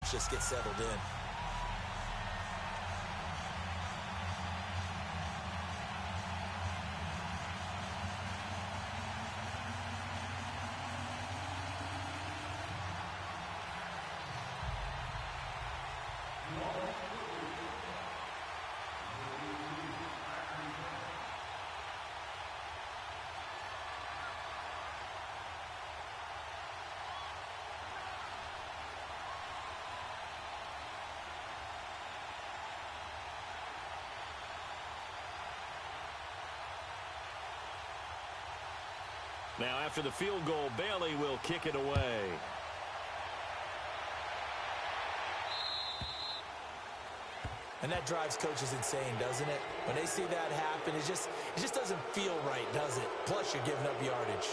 Seahawks just get settled in. Now, after the field goal, Bailey will kick it away. And that drives coaches insane, doesn't it? When they see that happen, it just doesn't feel right, does it? Plus, you're giving up yardage.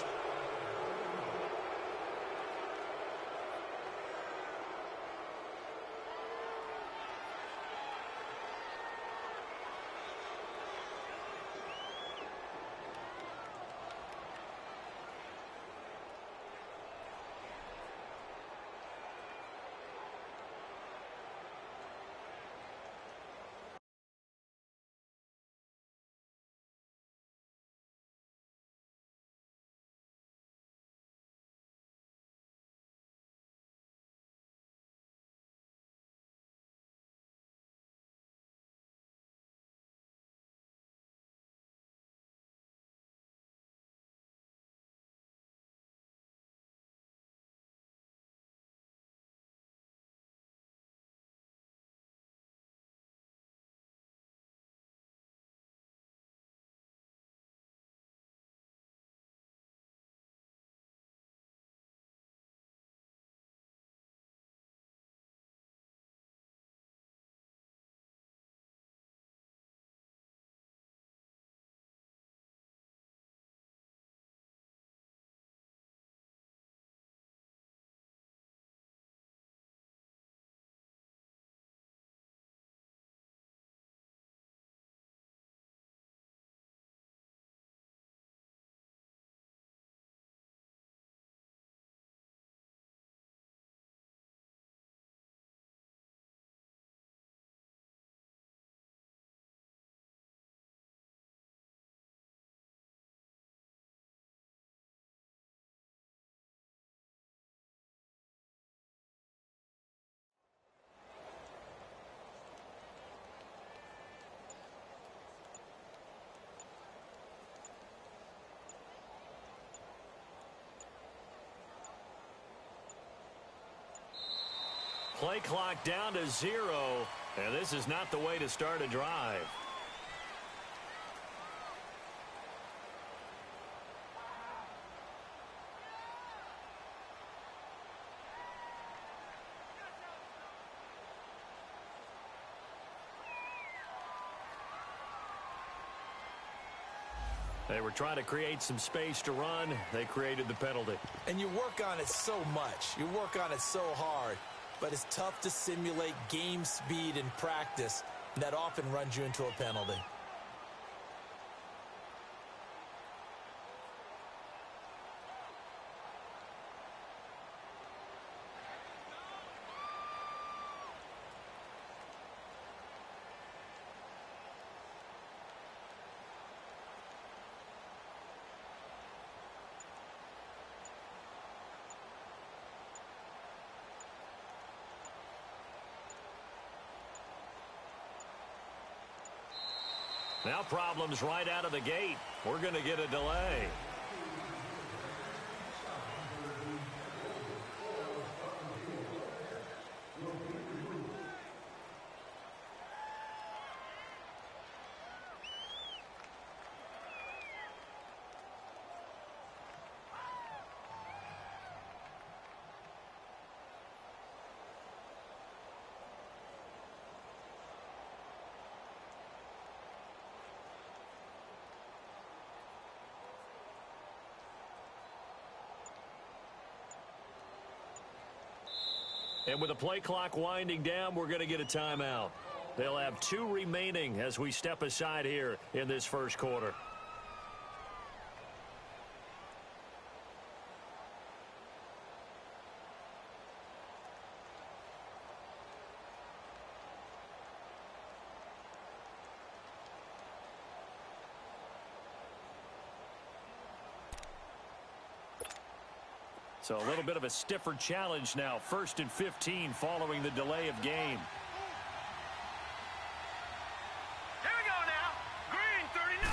Play clock down to 0, and this is not the way to start a drive. They were trying to create some space to run. They created the penalty. And you work on it so much. You work on it so hard. But it's tough to simulate game speed in practice. That often runs you into a penalty. Now problems right out of the gate. We're going to get a delay. And with the play clock winding down, we're going to get a timeout. They'll have 2 remaining as we step aside here in this first quarter. So a little bit of a stiffer challenge now. 1st and 15 following the delay of game. Here we go now. Green 39.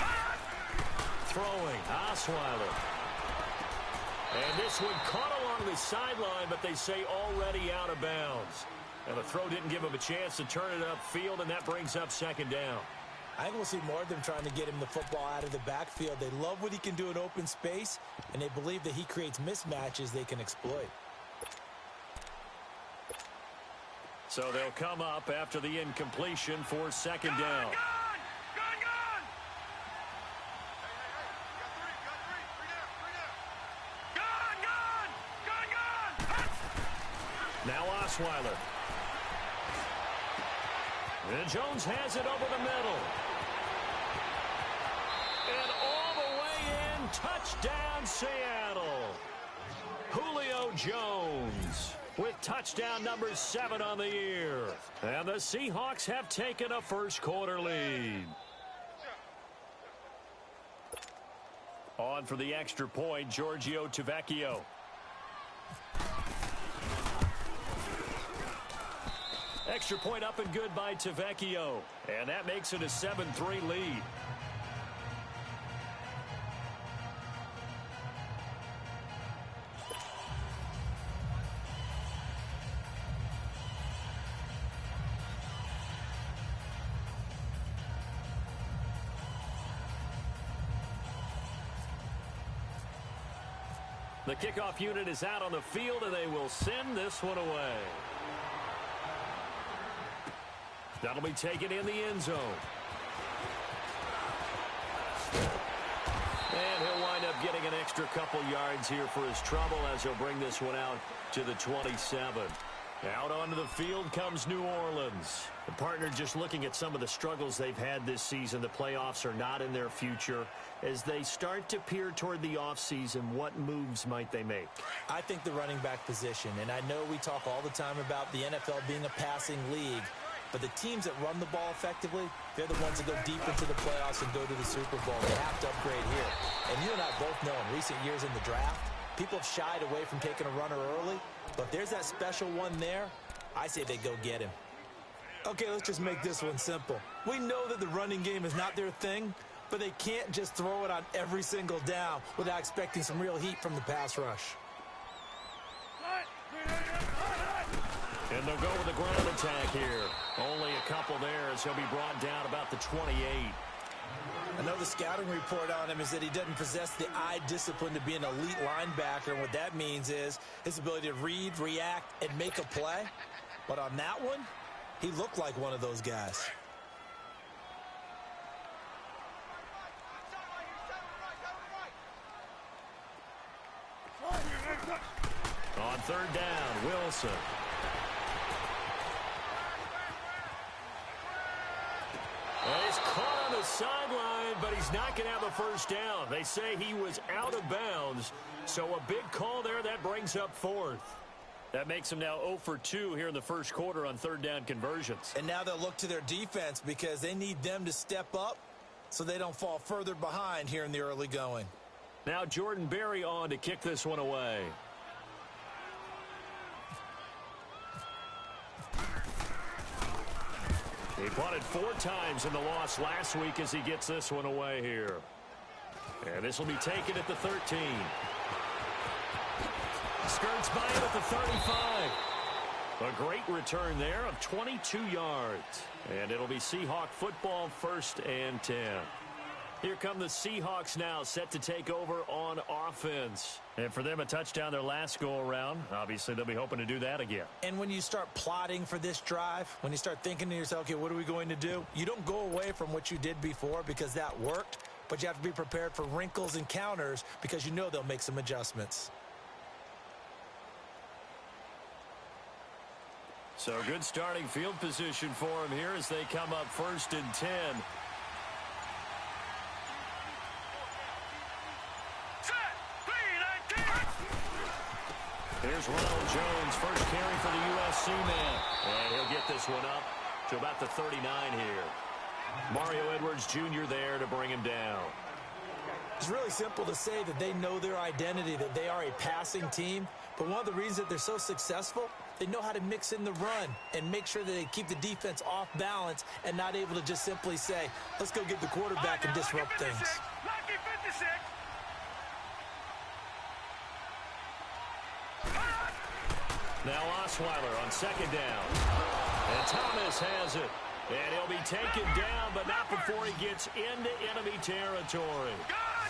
Throwing, Osweiler. And this one caught along the sideline, but they say already out of bounds. And the throw didn't give him a chance to turn it upfield, and that brings up 2nd down. I think we'll see more of them trying to get him the football out of the backfield. They love what he can do in open space, and they believe that he creates mismatches they can exploit. So they'll come up after the incompletion for 2nd down. Gone. Now Osweiler. And Jones has it over the middle. And all the way in, touchdown Seattle. Julio Jones with touchdown number 7 on the year. And the Seahawks have taken a first-quarter lead. On for the extra point, Giorgio Tavecchio. Extra point up and good by Tavecchio. And that makes it a 7-3 lead. The kickoff unit is out on the field, and they will send this one away. That'll be taken in the end zone. And he'll wind up getting an extra couple yards here for his trouble as he'll bring this one out to the 27. Out onto the field comes New Orleans. The partner just looking at some of the struggles they've had this season. The playoffs are not in their future. As they start to peer toward the offseason, what moves might they make? I think the running back position, and I know we talk all the time about the NFL being a passing league, but the teams that run the ball effectively, they're the ones that go deep into the playoffs and go to the Super Bowl. They have to upgrade here. And you and I both know in recent years in the draft, people have shied away from taking a runner early, but if there's that special one there, I say they go get him. Okay, let's just make this one simple. We know that the running game is not their thing, but they can't just throw it on every single down without expecting some real heat from the pass rush. And they'll go with the ground attack here. Only a couple there as he'll be brought down about the 28. I know the scouting report on him is that he doesn't possess the eye discipline to be an elite linebacker. And what that means is his ability to read, react, and make a play. But on that one, he looked like one of those guys. On 3rd down, Wilson. Well, he's caught on the sideline, but he's not going to have a first down. They say he was out of bounds, so a big call there. That brings up 4th. That makes him now 0 for 2 here in the first quarter on 3rd down conversions. And now they'll look to their defense because they need them to step up so they don't fall further behind here in the early going. Now Jordan Berry on to kick this one away. He punted 4 times in the loss last week as he gets this one away here. And this will be taken at the 13. Skirts by him at the 35. A great return there of 22 yards. And it'll be Seahawk football, 1st and 10. Here come the Seahawks now, set to take over on offense. And for them, a touchdown their last go-around. Obviously, they'll be hoping to do that again. And when you start plotting for this drive, when you start thinking to yourself, okay, what are we going to do? You don't go away from what you did before because that worked, but you have to be prepared for wrinkles and counters because you know they'll make some adjustments. So good starting field position for him here as they come up 1st and 10. Here's Ronald Jones, first carry for the USC man. And he'll get this one up to about the 39 here. Mario Edwards Jr. there to bring him down. It's really simple to say that they know their identity, that they are a passing team, But one of the reasons that they're so successful, they know how to mix in the run and make sure that they keep the defense off balance and not able to just simply say, let's go get the quarterback and disrupt things. Lucky 56. Now Osweiler on second down. And Thomas has it. And he'll be taken down, but not before he gets into enemy territory.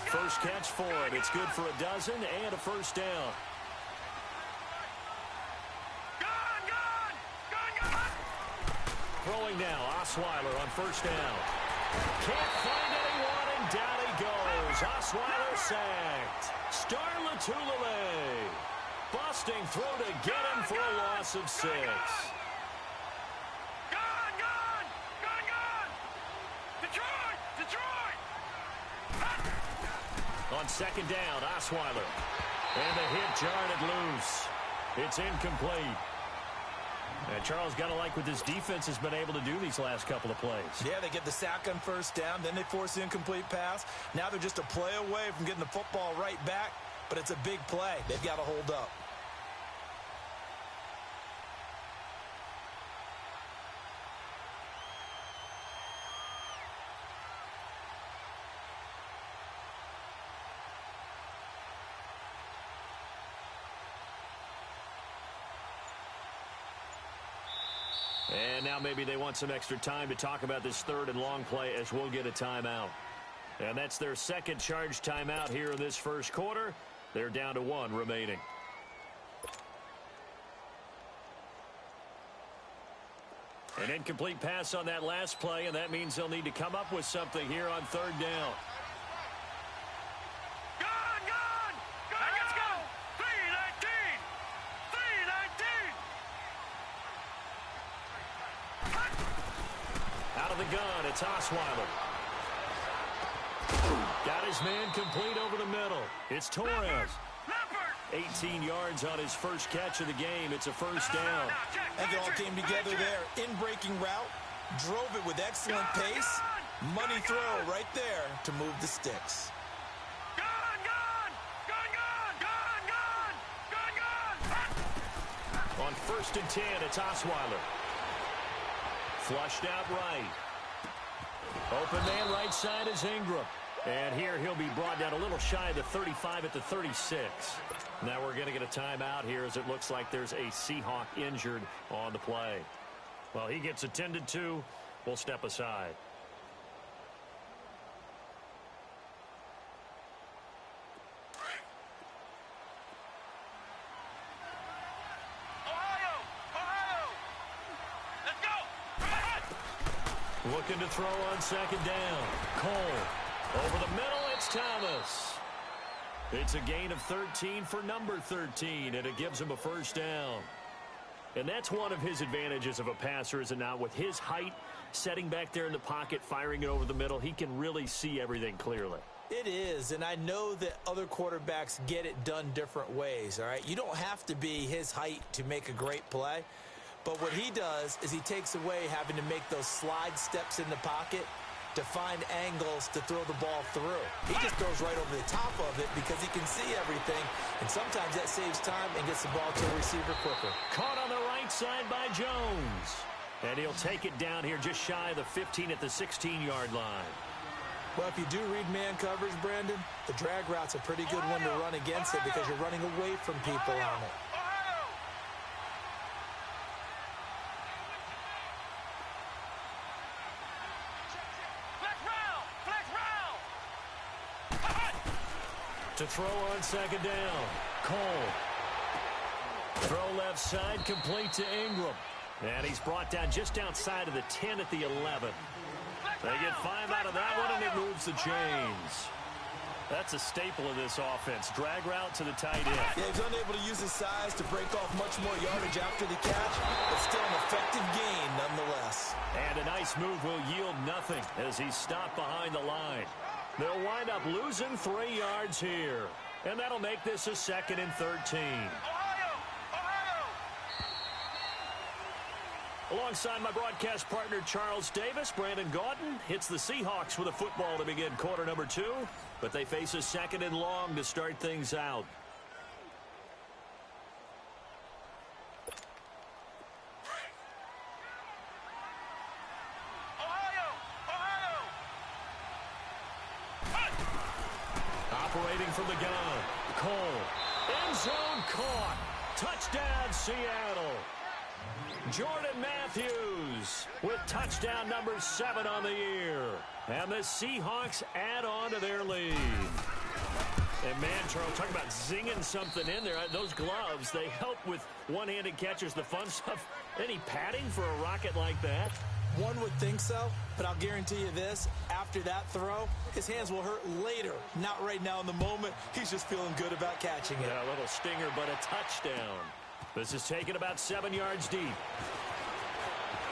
First catch for it. It's good for a dozen and a first down. Throwing now, Osweiler on first down. Can't find anyone, and down he goes. Osweiler sacked. Star Latulele. Busting through to get him for a loss of 6. On second down, Osweiler. And the hit jarred it loose. It's incomplete. And Charles, got to like what this defense has been able to do these last couple of plays. Yeah, they get the sack on first down, then they force the incomplete pass. Now they're just a play away from getting the football right back, but it's a big play. They've got to hold up. And now maybe they want some extra time to talk about this third and long play as we'll get a timeout. And that's their second charge timeout here in this first quarter. They're down to 1 remaining. An incomplete pass on that last play, and that means they'll need to come up with something here on third down. The gun, it's Osweiler. Got his man complete over the middle. It's Torres. 18 yards on his first catch of the game. It's a first down. I think it all came together there. In-breaking route, drove it with excellent pace. Money throw right there to move the sticks. On first and 10, it's Osweiler. Flushed out right. Open man right side is Ingram. And here he'll be brought down a little shy of the 35 at the 36. Now we're going to get a timeout here as it looks like there's a Seahawk injured on the play. Well, he gets attended to. We'll step aside. Looking to throw on second down. Cole. Over the middle, it's Thomas. It's a gain of 13 for number 13, and it gives him a first down. And that's one of his advantages of a passer, is it not? With his height, setting back there in the pocket, firing it over the middle, he can really see everything clearly. It is, and I know that other quarterbacks get it done different ways, all right? You don't have to be his height to make a great play. But what he does is he takes away having to make those slide steps in the pocket to find angles to throw the ball through. He just throws right over the top of it because he can see everything, and sometimes that saves time and gets the ball to a receiver quicker. Caught on the right side by Jones. And he'll take it down here just shy of the 15 at the 16-yard line. Well, if you do read man coverage, Brandon, the drag route's a pretty good one to run against it because you're running away from people on it. To throw on second down. Cole. Throw left side, complete to Ingram. And he's brought down just outside of the 10 at the 11. They get 5 out of that one, and it moves the chains. That's a staple of this offense. Drag route to the tight end. Yeah, he's unable to use his size to break off much more yardage after the catch, but still an effective gain nonetheless. And a nice move will yield nothing as he's stopped behind the line. They'll wind up losing 3 yards here. And that'll make this a 2nd and 13. Alongside my broadcast partner, Charles Davis, Brandon Gaudin hits the Seahawks with a football to begin quarter number 2. But they face a 2nd and long to start things out. operating from the gun. Cole. End zone caught. Touchdown, Seattle. Jordan Matthews with touchdown number 7 on the year. And the Seahawks add on to their lead. And man, Charles, talking about zinging something in there. Those gloves, they help with one-handed catches, the fun stuff. Any padding for a rocket like that? One would think so, but I'll guarantee you this. After that throw, his hands will hurt later. Not right now in the moment. He's just feeling good about catching it. Yeah, a little stinger, but a touchdown. This is taken about 7 yards deep.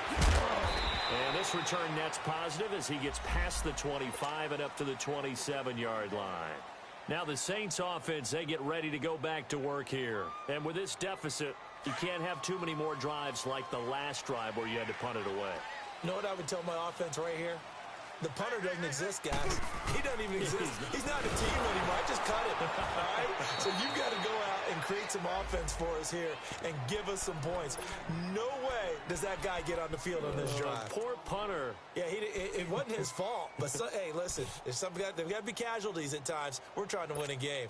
And this return net's positive as he gets past the 25 and up to the 27-yard line. Now the Saints offense, they get ready to go back to work here. And with this deficit, you can't have too many more drives like the last drive where you had to punt it away. You know what I would tell my offense right here? The punter doesn't exist, guys. He doesn't even exist. He's not a team anymore. I just cut it. All right? So you've got to go out and create some offense for us here and give us some points. No way does that guy get on the field on this drive. Poor punter. Yeah, it wasn't his fault. But, hey, listen, there's got to be casualties at times. We're trying to win a game.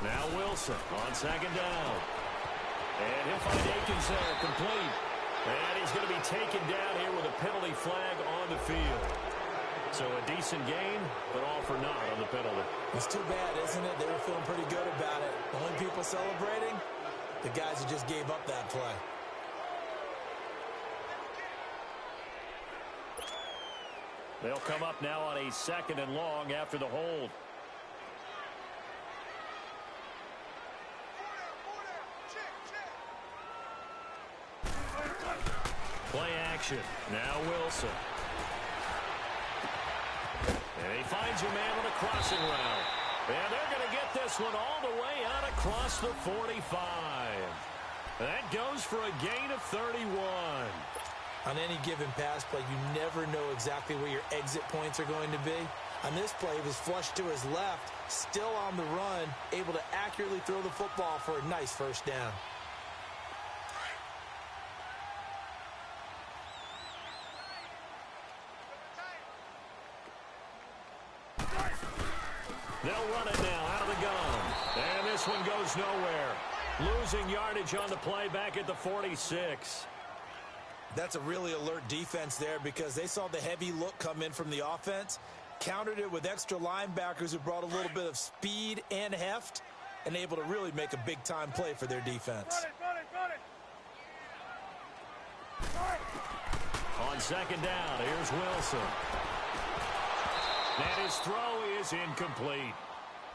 Now Wilson on second down. And he'll find Akins there, complete. And he's going to be taken down here with a penalty flag on the field. So a decent gain, but all for naught on the penalty. It's too bad, isn't it? They were feeling pretty good about it. The only people celebrating, the guys who just gave up that play. They'll come up now on a 2nd and long after the hold. Play action. Now Wilson. And he finds a man on a crossing route. And they're going to get this one all the way out across the 45. That goes for a gain of 31. On any given pass play, you never know exactly where your exit points are going to be. On this play, he was flushed to his left, still on the run, able to accurately throw the football for a nice first down. They'll run it now out of the gun. And this one goes nowhere. Losing yardage on the play back at the 46. That's a really alert defense there because they saw the heavy look come in from the offense, countered it with extra linebackers who brought a little bit of speed and heft, and able to really make a big-time play for their defense. On second down, here's Wilson. And his throw is incomplete.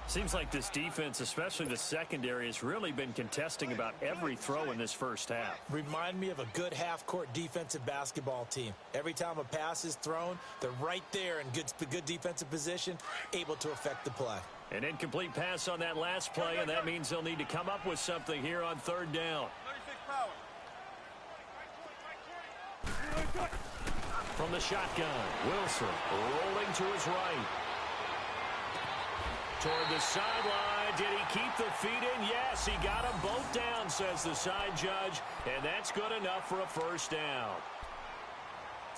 Seems like this defense, especially the secondary, has really been contesting about every throw in this first half. Remind me of a good half-court defensive basketball team. Every time a pass is thrown, they're right there in good defensive position, able to affect the play. An incomplete pass on that last play, and that means they'll need to come up with something here on 3rd down. From the shotgun, Wilson rolling to his right. Toward the sideline. Did he keep the feet in? Yes, he got them both down, says the side judge, and that's good enough for a first down.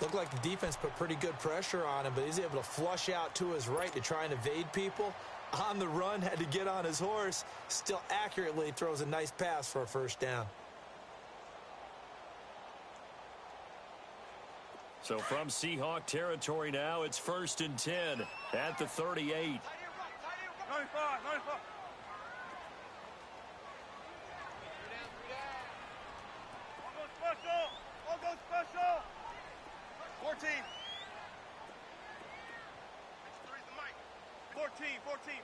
Looked like the defense put pretty good pressure on him, but he's able to flush out to his right to try and evade people. On the run, had to get on his horse. Still accurately throws a nice pass for a first down. So from Seahawk territory now, it's 1st and 10 at the 38. 95. I'll go special. 14. 14.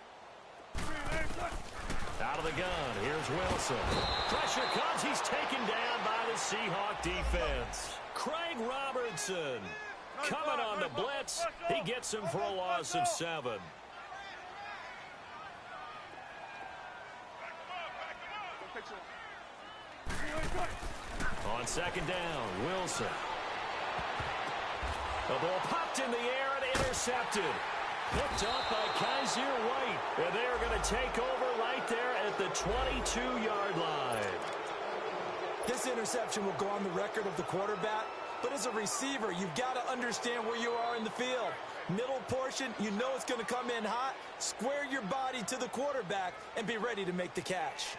Out of the gun, here's Wilson. Pressure comes, he's taken down by the Seahawk defense. Craig Robertson coming on the blitz. He gets him for a loss of 7. On second down, Wilson. The ball popped in the air and intercepted. Picked up by Kaiser White. And they are going to take over right there at the 22-yard line. This interception will go on the record of the quarterback, but as a receiver, you've got to understand where you are in the field. Middle portion, you know it's going to come in hot. Square your body to the quarterback and be ready to make the catch.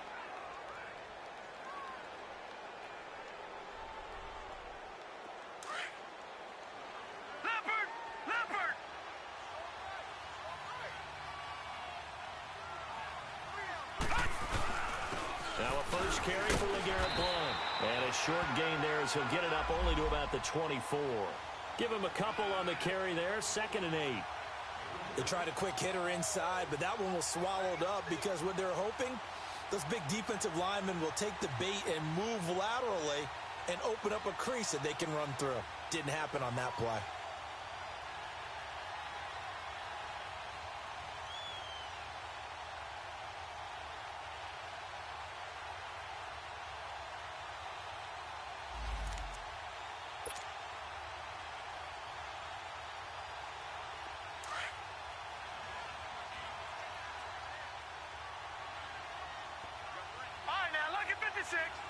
Now a first carry for LeGarrette Blount. And a short gain there as he'll get it up only to about the 24. Give him a couple on the carry there, 2nd and 8. They tried a quick hitter inside, but that one was swallowed up because what they're hoping, those big defensive linemen will take the bait and move laterally and open up a crease that they can run through. Didn't happen on that play.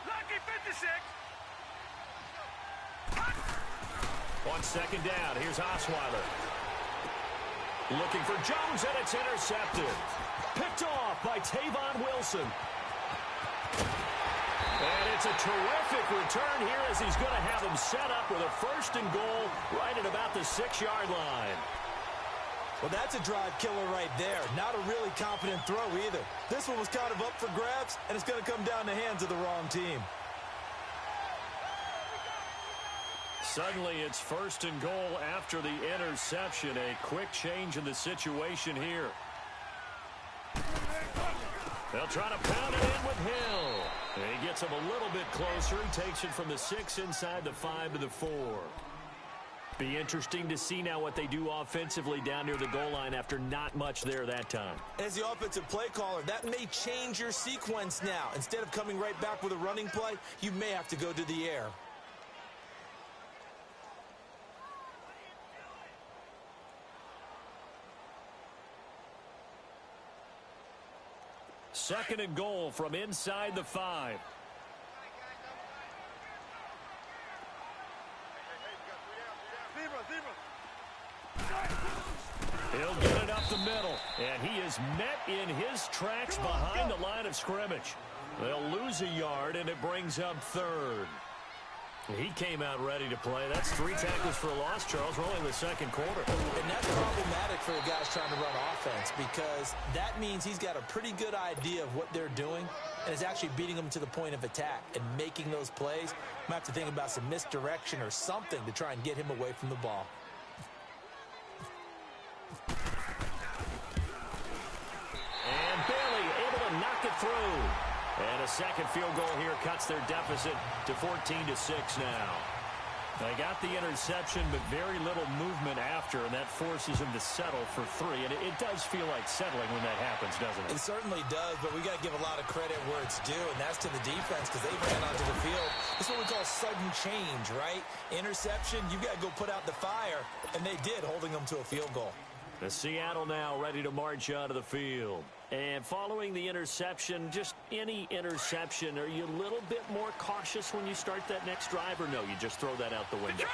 Lucky 56. On 2nd down, here's Osweiler. Looking for Jones, and it's intercepted. Picked off by Tavon Wilson. And it's a terrific return here as he's going to have him set up with a 1st and goal right at about the 6-yard line. Well, that's a drive killer right there. Not a really confident throw either. This one was kind of up for grabs, and it's going to come down the hands of the wrong team. Suddenly, it's 1st and goal after the interception. A quick change in the situation here. They'll try to pound it in with Hill. And he gets him a little bit closer. He takes it from the 6 inside the 5 to the 4. Be interesting to see now what they do offensively down near the goal line after not much there that time. As the offensive play caller, that may change your sequence now. Instead of coming right back with a running play, you may have to go to the air. Second and goal from inside the 5. He'll get it up the middle, and he is met in his tracks behind the line of scrimmage. They'll lose a yard, and it brings up 3rd. He came out ready to play. That's 3 tackles for a loss, Charles. We're only in the 2nd quarter. And that's problematic for the guys trying to run offense because that means he's got a pretty good idea of what they're doing and is actually beating them to the point of attack and making those plays. Might have to think about some misdirection or something to try and get him away from the ball. And Bailey able to knock it through. And a 2nd field goal here cuts their deficit to 14-6 now. They got the interception, but very little movement after, and that forces him to settle for 3. And it does feel like settling when that happens, doesn't it? It certainly does, but we got to give a lot of credit where it's due, and that's to the defense because they ran onto the field. This is what we call sudden change, right? Interception, you got to go put out the fire, and they did, holding them to a field goal. The Seattle now ready to march out of the field. And following the interception, just any interception, are you a little bit more cautious when you start that next drive, or no, you just throw that out the window?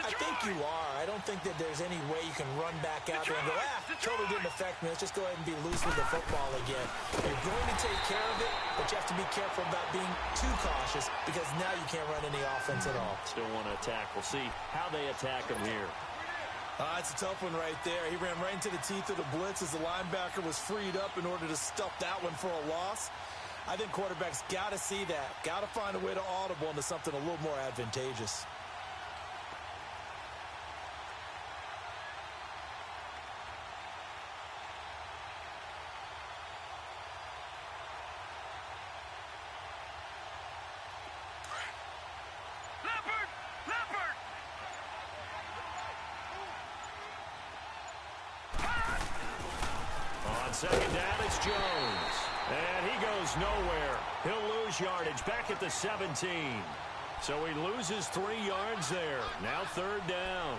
I think you are. I don't think that there's any way you can run back out there and go, totally didn't affect me. Let's just go ahead and be loose with the football again. You're going to take care of it, but you have to be careful about being too cautious because now you can't run any offense at all. Still want to attack. We'll see how they attack him here. It's a tough one right there. He ran right into the teeth of the blitz as the linebacker was freed up in order to stuff that one for a loss. I think quarterbacks got to see that. Got to find a way to audible into something a little more advantageous. Second down, it's Jones. And he goes nowhere. He'll lose yardage back at the 17. So he loses 3 yards there. Now 3rd down.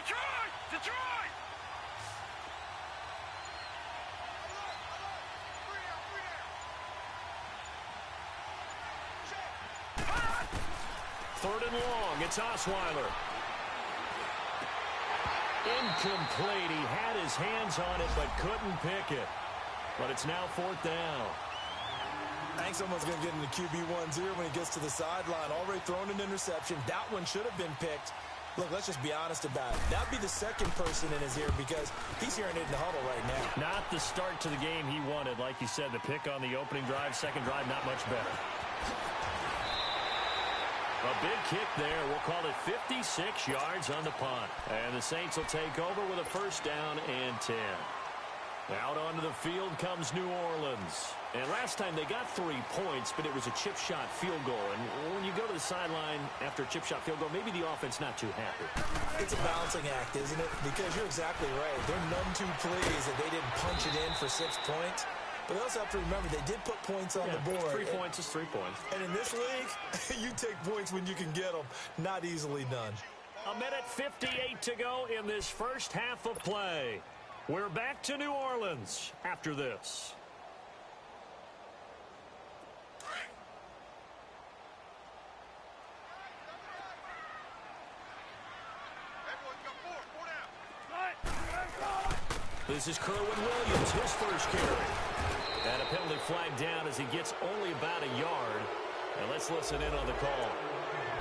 Detroit! Detroit! Third and long. It's Osweiler. Incomplete. He had his hands on it but couldn't pick it. But it's now fourth down. I think someone's going to get into QB1's ear when he gets to the sideline. Already thrown an interception. That one should have been picked. Look, let's just be honest about it. That would be the second person in his ear because he's hearing it in the huddle right now. Not the start to the game he wanted. Like you said, the pick on the opening drive, second drive, not much better. A big kick there. We'll call it 56 yards on the punt. And the Saints will take over with a first down and 10. Out onto the field comes New Orleans. And last time they got 3 points, but it was a chip shot field goal. And when you go to the sideline after a chip shot field goal, maybe the offense not too happy. It's a balancing act, isn't it? Because you're exactly right. They're none too pleased that they didn't punch it in for 6 points. But they also have to remember they did put points on the board. 3 points is 3 points. And in this league, you take points when you can get them. Not easily done. A minute 58 to go in this first half of play. We're back to New Orleans after this. This is Kerwin Williams, his first carry. And a penalty flag down as he gets only about a yard. And let's listen in on the call.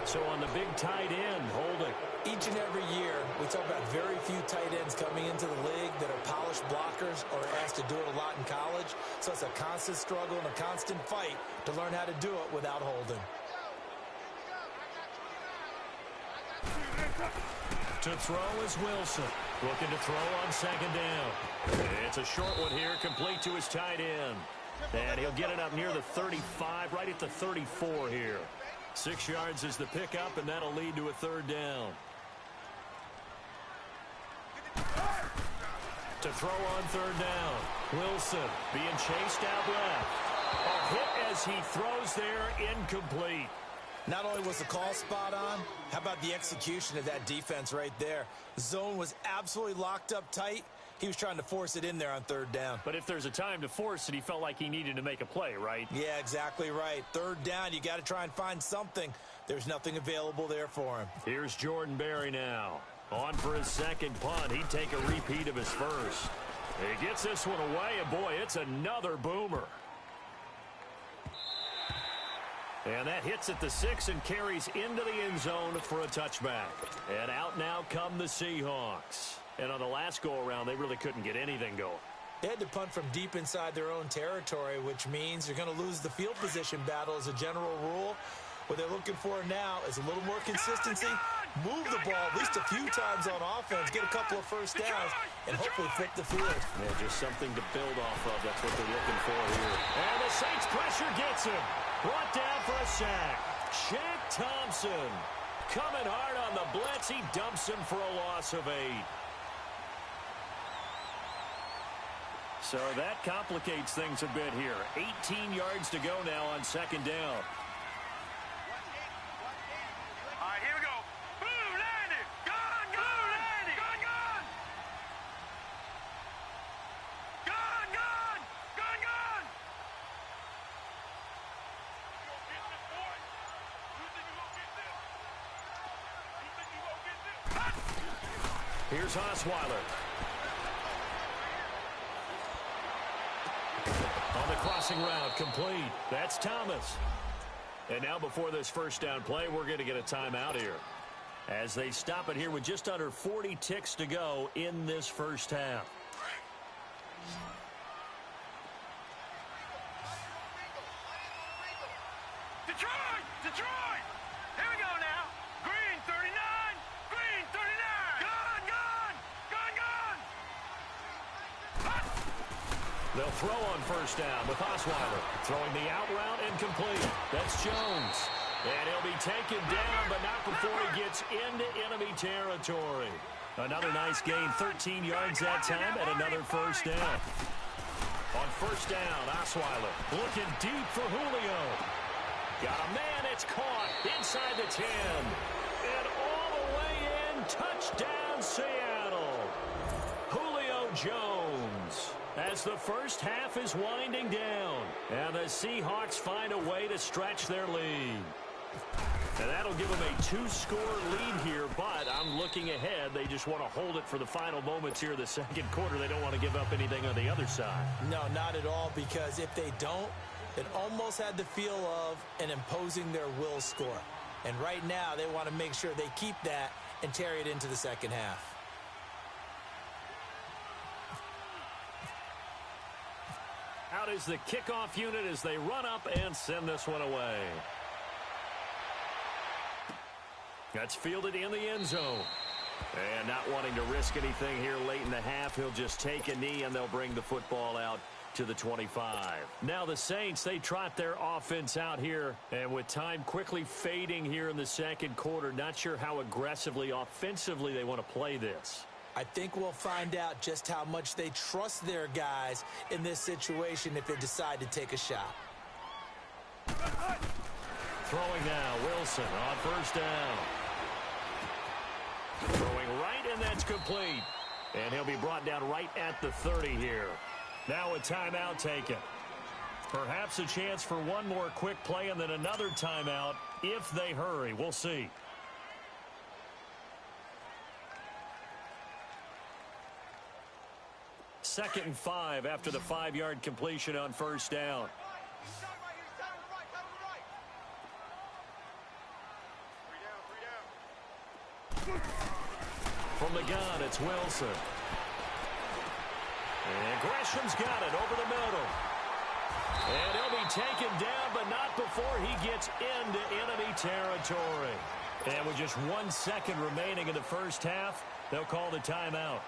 So on the big tight end, holding. Each and every year, we talk about very few tight ends coming into the league that are polished blockers or asked to do it a lot in college. So it's a constant struggle and a constant fight to learn how to do it without holding. To throw is Wilson. Looking to throw on second down. It's a short one here, complete to his tight end. And he'll get it up near the 35, right at the 34 here. 6 yards is the pickup, and that'll lead to a third down. To throw on third down. Wilson being chased out left. A hit as he throws there, incomplete. Not only was the call spot on, how about the execution of that defense right there? Zone was absolutely locked up tight. He was trying to force it in there on third down. But if there's a time to force it, he felt like he needed to make a play, right? Yeah, exactly right. Third down, you got to try and find something. There's nothing available there for him. Here's Jordan Berry now. On for his second punt. He'd take a repeat of his first. He gets this one away, and boy, it's another boomer. And that hits at the 6 and carries into the end zone for a touchback. And out now come the Seahawks. And on the last go-around, they really couldn't get anything going. They had to punt from deep inside their own territory, which means you're going to lose the field position battle as a general rule. What they're looking for now is a little more consistency, move the ball at least a few times on offense, get a couple of first downs, and hopefully flip the field. Yeah, just something to build off of. That's what they're looking for here. And the Saints pressure gets him. Brought down for a sack. Shaq Thompson coming hard on the blitz. He dumps him for a loss of 8. So that complicates things a bit here. 18 yards to go now on second down. All right, here we go. Boom, landed. Gone, gone, landed. Gone, gone. Gone, gone. Gone, gone. You gonna get this, boy? You think you gonna get this? You think you gonna get this? Here's Osweiler. On the crossing route, complete. That's Thomas. And now before this first down play, we're going to get a timeout here. As they stop it here with just under 40 ticks to go in this first half. Detroit! Detroit! Here we go now. Green 39. Green 39. Gone, gone. Gone, gone. They'll throw on first down with Osweiler. Throwing the out route and complete. That's Jones. And he'll be taken down, but not before he gets into enemy territory. Another nice gain, 13 yards that time, and another first down. On first down, Osweiler looking deep for Julio. Got a man, it's caught inside the 10. And all the way in and touchdown, Seattle. Julio Jones, as the first half is winding down, and the Seahawks find a way to stretch their lead. And that'll give them a 2-score lead here, but I'm looking ahead. They just want to hold it for the final moments here of the second quarter. They don't want to give up anything on the other side. No, not at all, because if they don't, it almost had the feel of an imposing their will score. And right now, they want to make sure they keep that and carry it into the second half. Out is the kickoff unit as they run up and send this one away. That's fielded in the end zone. And not wanting to risk anything here late in the half, he'll just take a knee and they'll bring the football out to the 25. Now the Saints, they trot their offense out here, and with time quickly fading here in the second quarter, not sure how aggressively, offensively they want to play this. I think we'll find out just how much they trust their guys in this situation if they decide to take a shot. Throwing now, Wilson on first down. Throwing right, and that's complete. And he'll be brought down right at the 30 here. Now a timeout taken. Perhaps a chance for one more quick play and then another timeout if they hurry. We'll see. Second and 5 after the 5-yard completion on first down. From the gun, it's Wilson. And Gresham's got it over the middle. And he'll be taken down, but not before he gets into enemy territory. And with just 1 second remaining in the first half, they'll call the timeout.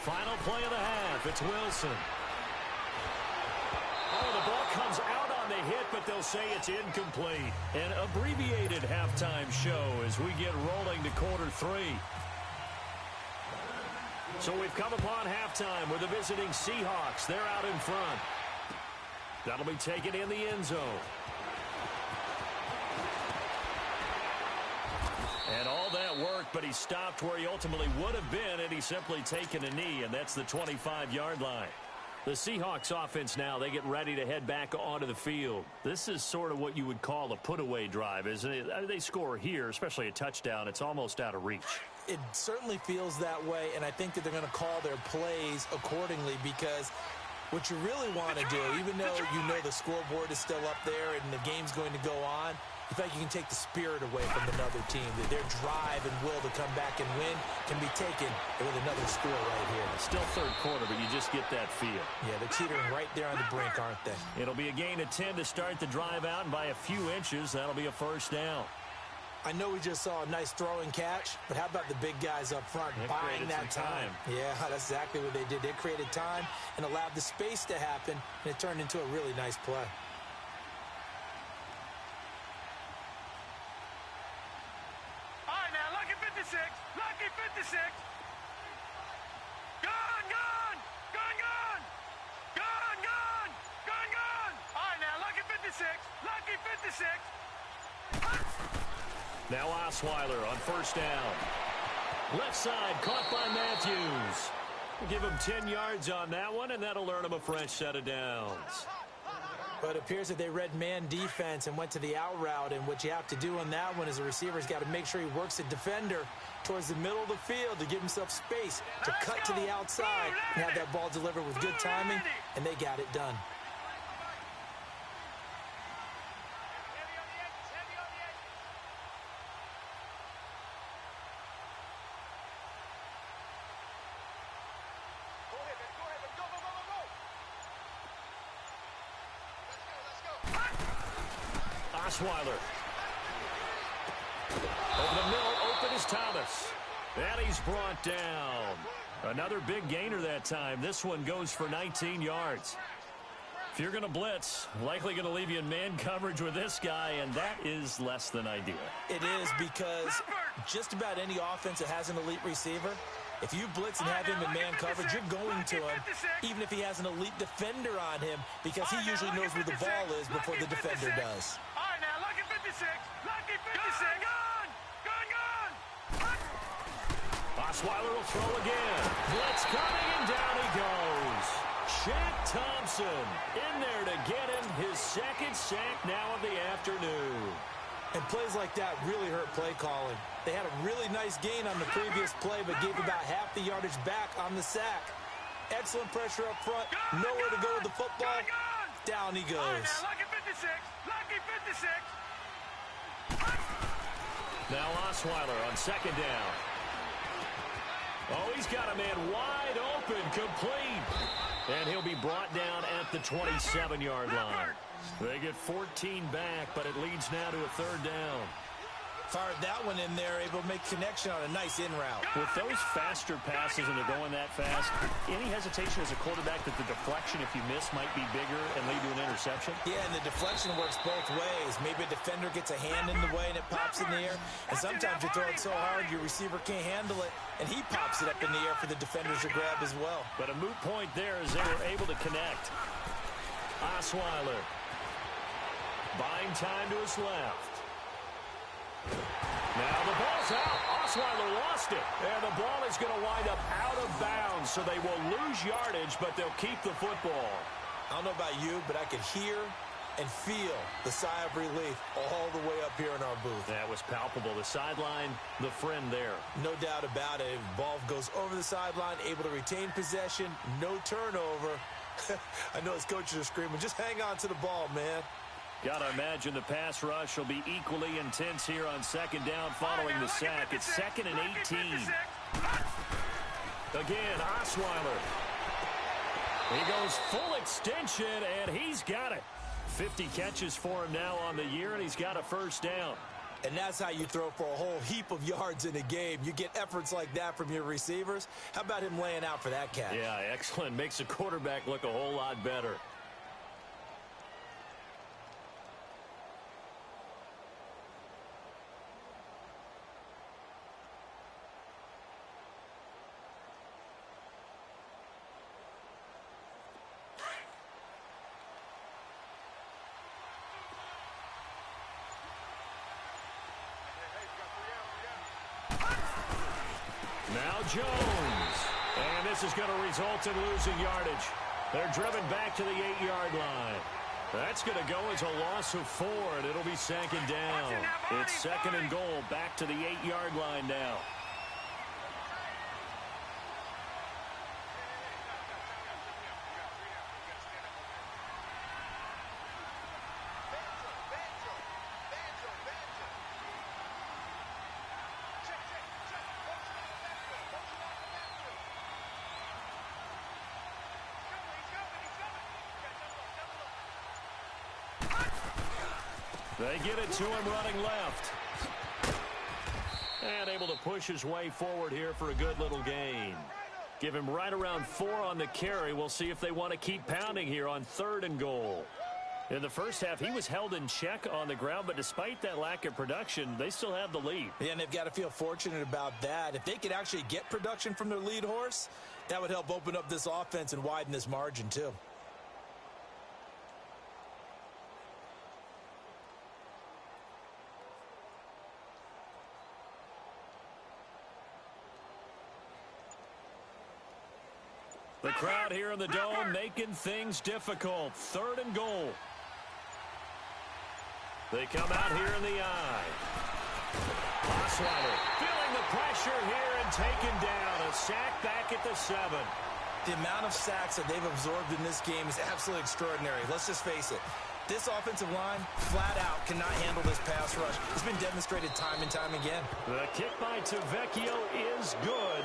Final play of the half, it's Wilson. Oh, the ball comes out on the hit, but they'll say it's incomplete. An abbreviated halftime show as we get rolling to quarter 3. So we've come upon halftime with the visiting Seahawks. They're out in front. That'll be taken in the end zone. And all that work, but he stopped where he ultimately would have been, and he's simply taken a knee, and that's the 25-yard line. The Seahawks offense now, they get ready to head back onto the field. This is sort of what you would call a put-away drive, isn't it? They score here, especially a touchdown. It's almost out of reach. It certainly feels that way, and I think that they're going to call their plays accordingly, because what you really want to do, even though you know the scoreboard is still up there and the game's going to go on, you feel like you can take the spirit away from another team, that their drive and will to come back and win can be taken with another score right here. Still third quarter, but you just get that feel. Yeah, they're teetering right there on the brink, aren't they? It'll be a gain of 10 to start the drive out, and by a few inches, that'll be a first down. I know we just saw a nice throw and catch, but how about the big guys up front buying that time? Yeah, that's exactly what they did. They created time and allowed the space to happen, and it turned into a really nice play. Lucky 56. Gone, gone. Gone, gone. Gone, gone. Gone, gone. All right, now, Lucky 56. Lucky 56. Now Osweiler on first down. Left side, caught by Matthews. We'll give him 10 yards on that one, and that'll earn him a fresh set of downs. But it appears that they read man defense and went to the out route, and what you have to do on that one is the receiver's got to make sure he works the defender towards the middle of the field to give himself space to cut to the outside and have that ball delivered with good timing, and they got it done. Osweiler. Over the middle, open is Thomas. And he's brought down. Another big gainer that time. This one goes for 19 yards. If you're going to blitz, likely going to leave you in man coverage with this guy, and that is less than ideal. It is, because just about any offense that has an elite receiver, If you blitz and have him in man coverage, you're going to him, even if he has an elite defender on him, because he usually knows where the ball is before the defender does. All right, now, lucky 56. Lucky 56. Gone. Osweiler will throw again. Blitz coming, and down he goes. Shaq Thompson in there to get him his second sack now of the afternoon. And plays like that really hurt play calling. They had a really nice gain on the previous play, but gave about half the yardage back on the sack. Excellent pressure up front. Nowhere to go with the football. Down he goes. All right, now, lucky 56. Lucky 56. Now Osweiler on second down. Oh, he's got a man wide open, complete. And he'll be brought down at the 27-yard line. They get 14 back, but it leads now to a third down. Fired that one in there, able to make connection on a nice in route. With those faster passes and they're going that fast, any hesitation as a quarterback that the deflection, if you miss, might be bigger and lead to an interception? Yeah, and the deflection works both ways. Maybe a defender gets a hand in the way and it pops in the air. And sometimes you throw it so hard your receiver can't handle it, and he pops it up in the air for the defenders to grab as well. But a moot point there as they were able to connect. Osweiler buying time to his left. Now the ball's out. Osweiler lost it. And the ball is going to wind up out of bounds, so they will lose yardage, but they'll keep the football. I don't know about you, but I could hear and feel the sigh of relief all the way up here in our booth. That was palpable. The sideline, the friend there. No doubt about it. The ball goes over the sideline, able to retain possession, no turnover. I know his coaches are screaming, just hang on to the ball, man. Got to imagine the pass rush will be equally intense here on second down following the sack. It's 2nd and 18. Again, Osweiler. He goes full extension, and he's got it. 50 catches for him now on the year, and he's got a first down. And that's how you throw for a whole heap of yards in a game. You get efforts like that from your receivers. How about him laying out for that catch? Yeah, excellent. Makes the quarterback look a whole lot better. Now Jones. And this is going to result in losing yardage. They're driven back to the 8-yard line. That's going to go as a loss of 4, and it'll be second down. It's 2nd and goal, back to the 8-yard line now. They get it to him running left. And able to push his way forward here for a good little gain. Give him right around 4 on the carry. We'll see if they want to keep pounding here on 3rd and goal. In the first half, he was held in check on the ground, but despite that lack of production, they still have the lead. Yeah, and they've got to feel fortunate about that. If they could actually get production from their lead horse, that would help open up this offense and widen this margin too. The crowd here in the Dome making things difficult. 3rd and goal. They come out here in the eye. Osweiler feeling the pressure here and taken down. A sack back at the 7. The amount of sacks that they've absorbed in this game is absolutely extraordinary. Let's just face it. This offensive line, flat out, cannot handle this pass rush. It's been demonstrated time and time again. The kick by Tavecchio is good.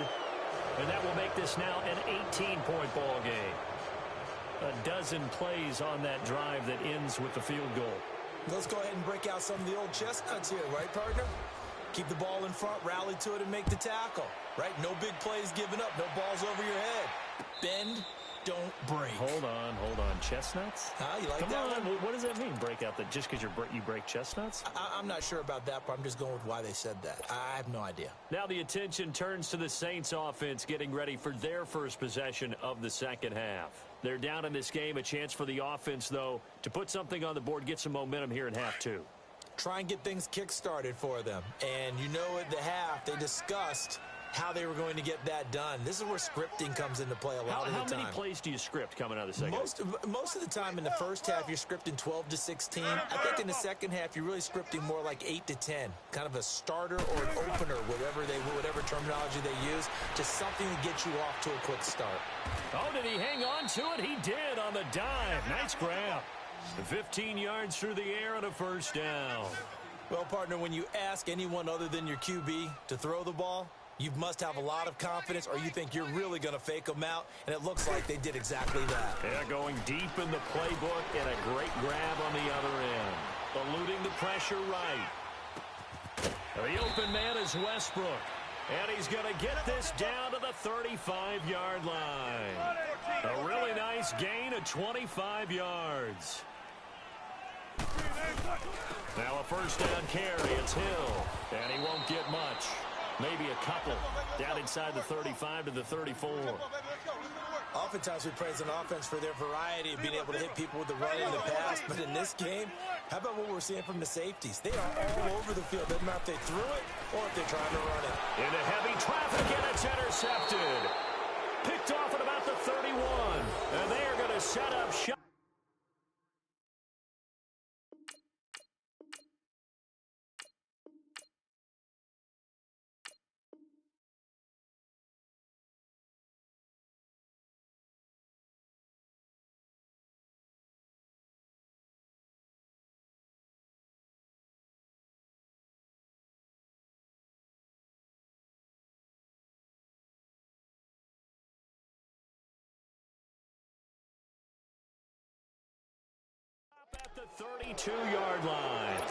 And that will make this now an 18-point ball game. A dozen plays on that drive that ends with the field goal. Let's go ahead and break out some of the old chestnuts here, right, partner? Keep the ball in front, rally to it, and make the tackle, right? No big plays given up, no balls over your head. Bend, don't break. Hold on. Chestnuts? You like Come that on. one? What does that mean, break out? That just because you break chestnuts? I'm not sure about that, but I'm just going with why they said that. I have no idea. Now the attention turns to the Saints offense getting ready for their first possession of the second half. They're down in this game. A chance for the offense, though, to put something on the board, get some momentum here in half two. Try and get things kick-started for them. And you know at the half, they discussed how they were going to get that done. This is where scripting comes into play a lot of the time. How many plays do you script coming out of the second half? Most of the time in the first half, you're scripting 12 to 16. I think in the second half, you're really scripting more like 8 to 10. Kind of a starter or an opener, whatever terminology they use. Just something to get you off to a quick start. Oh, did he hang on to it? He did on the dive. Nice grab. 15 yards through the air and a first down. Well, partner, when you ask anyone other than your QB to throw the ball, you must have a lot of confidence or you think you're really going to fake them out, and it looks like they did exactly that. Yeah, going deep in the playbook and a great grab on the other end. Eluding the pressure right. The open man is Westbrook. And he's going to get this down to the 35-yard line. A really nice gain of 25 yards. Now a first down carry. It's Hill. And he won't get much. Maybe a couple. Down inside the 35 to the 34. Oftentimes we praise an offense for their variety of being able to hit people with the run and the pass. But in this game, how about what we're seeing from the safeties? They are all over the field. Doesn't matter if they threw it or if they're trying to run it. Into heavy traffic, and it's intercepted. Picked off at about the 31. And they are going to set up shot. At the 32-yard line.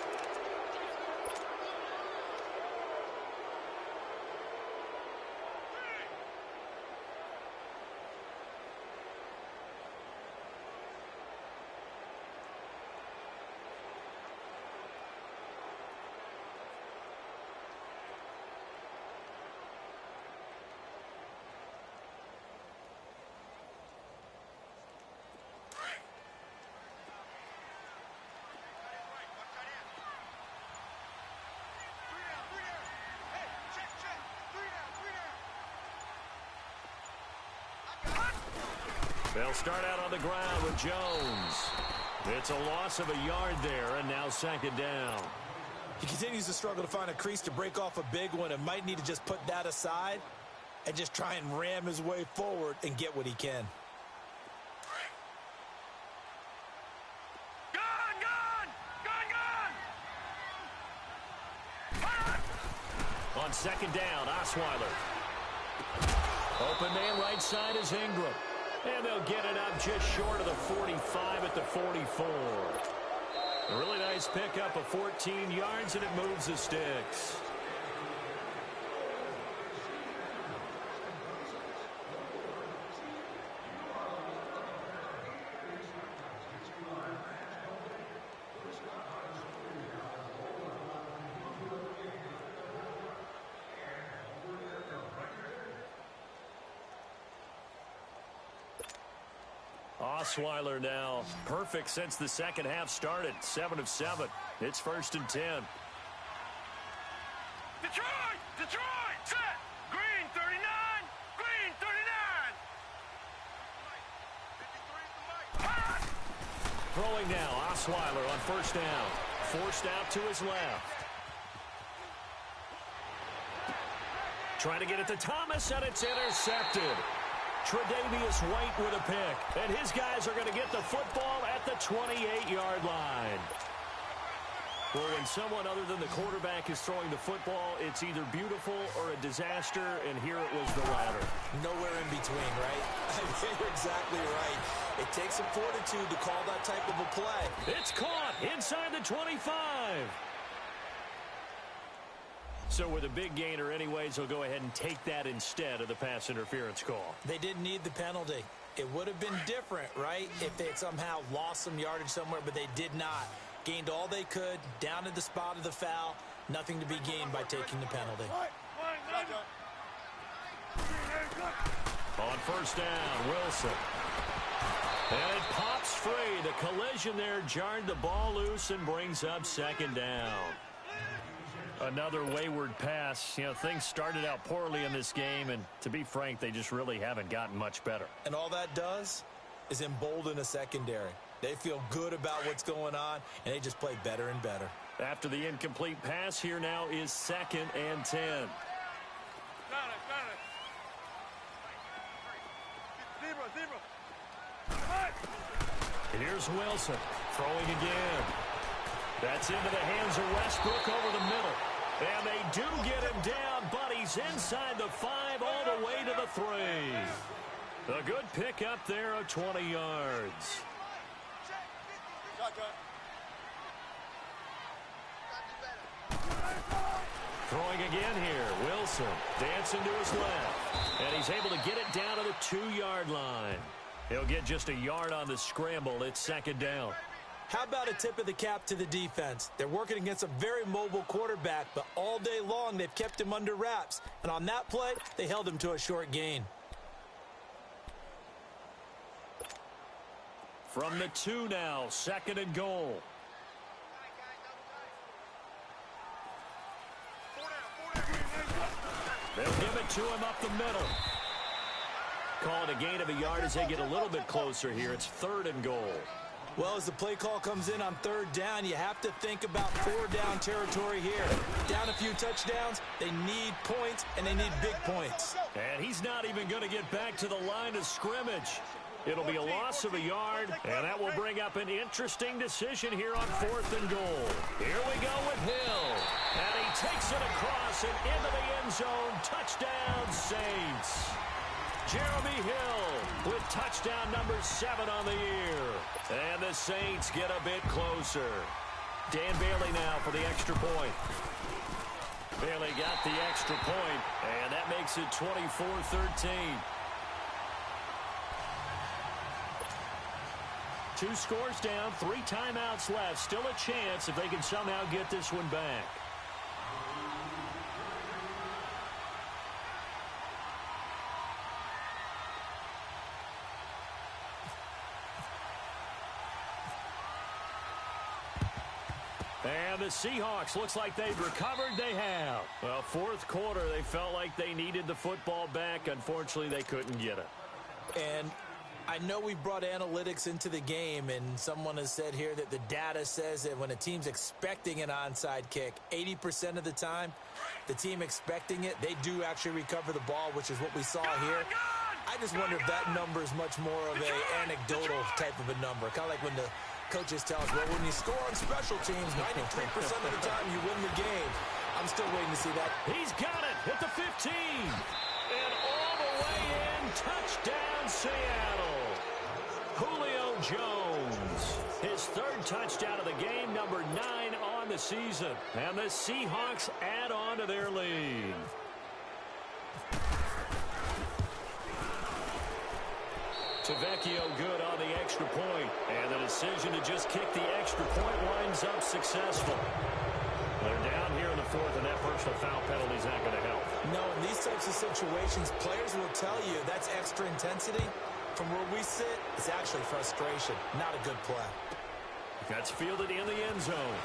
They'll start out on the ground with Jones. It's a loss of a yard there, and now second down. He continues to struggle to find a crease to break off a big one and might need to just put that aside and just try and ram his way forward and get what he can. On second down, Osweiler. Open man right side is Ingram. And they'll get it up just short of the 45 at the 44. A really nice pickup of 14 yards, and it moves the sticks. Osweiler now perfect since the second half started. 7 of 7. It's 1st and 10. Detroit! Set! Green 39! Green 39! Throwing now, Osweiler on first down. Forced out to his left. Trying to get it to Thomas, and it's intercepted. Tre'Davious White with a pick. And his guys are going to get the football at the 28-yard line. Well, when someone other than the quarterback is throwing the football, it's either beautiful or a disaster, and here it was the latter. Nowhere in between, right? You're exactly right. It takes some fortitude to call that type of a play. It's caught inside the 25. So with a big gainer anyways, he'll go ahead and take that instead of the pass interference call. They didn't need the penalty. It would have been different, right, if they had somehow lost some yardage somewhere, but they did not. Gained all they could, down at the spot of the foul. Nothing to be gained by taking the penalty. On first down, Wilson. And it pops free. The collision there jarred the ball loose and brings up second down. Another wayward pass. You know, things started out poorly in this game, and to be frank, they just really haven't gotten much better. And all that does is embolden a secondary. They feel good about what's going on, and they just play better and better. After the incomplete pass, here now is 2nd and 10. Got it. Zebra. And here's Wilson throwing again. That's into the hands of Westbrook over the middle. And they do get him down, but he's inside the 5 all the way to the 3. A good pickup there of 20 yards. Throwing again here, Wilson dancing to his left. And he's able to get it down to the 2-yard line. He'll get just a yard on the scramble. It's 2nd down. How about a tip of the cap to the defense? They're working against a very mobile quarterback, but all day long they've kept him under wraps. And on that play, they held him to a short gain. From the 2 now, 2nd and goal. They'll give it to him up the middle. Call it a gain of a yard as they get a little bit closer here. It's 3rd and goal. Well, as the play call comes in on 3rd down, you have to think about 4-down territory here. Down a few touchdowns, they need points, and they need big points. And he's not even going to get back to the line of scrimmage. It'll be a loss of a yard, and that will bring up an interesting decision here on 4th and goal. Here we go with Hill. And he takes it across and into the end zone. Touchdown, Saints. Jeremy Hill with touchdown number 7 on the year. And the Saints get a bit closer. Dan Bailey now for the extra point. Bailey got the extra point, and that makes it 24-13. 2 scores down, 3 timeouts left. Still a chance if they can somehow get this one back. And the Seahawks, looks like they've recovered. They have. Well, 4th quarter, they felt like they needed the football back. Unfortunately, they couldn't get it. And I know we brought analytics into the game, and someone has said here that the data says that when a team's expecting an onside kick, 80% of the time, the team expecting it, they do actually recover the ball, which is what we saw here. I just wonder if that number is much more of an anecdotal type of a number. Kind of like when the coaches tell us, well, when you score on special teams, 93% of the time you win the game. I'm still waiting to see that. He's got it at the 15. And all the way in, touchdown Seattle. Julio Jones, his 3rd touchdown of the game, number 9 on the season. And the Seahawks add on to their lead. Tavecchio good on the extra point. And the decision to just kick the extra point winds up successful. They're down here in the 4th, and that personal foul penalty is not going to help. No, in these types of situations, players will tell you that's extra intensity. From where we sit, it's actually frustration, not a good play. That's fielded in the end zone.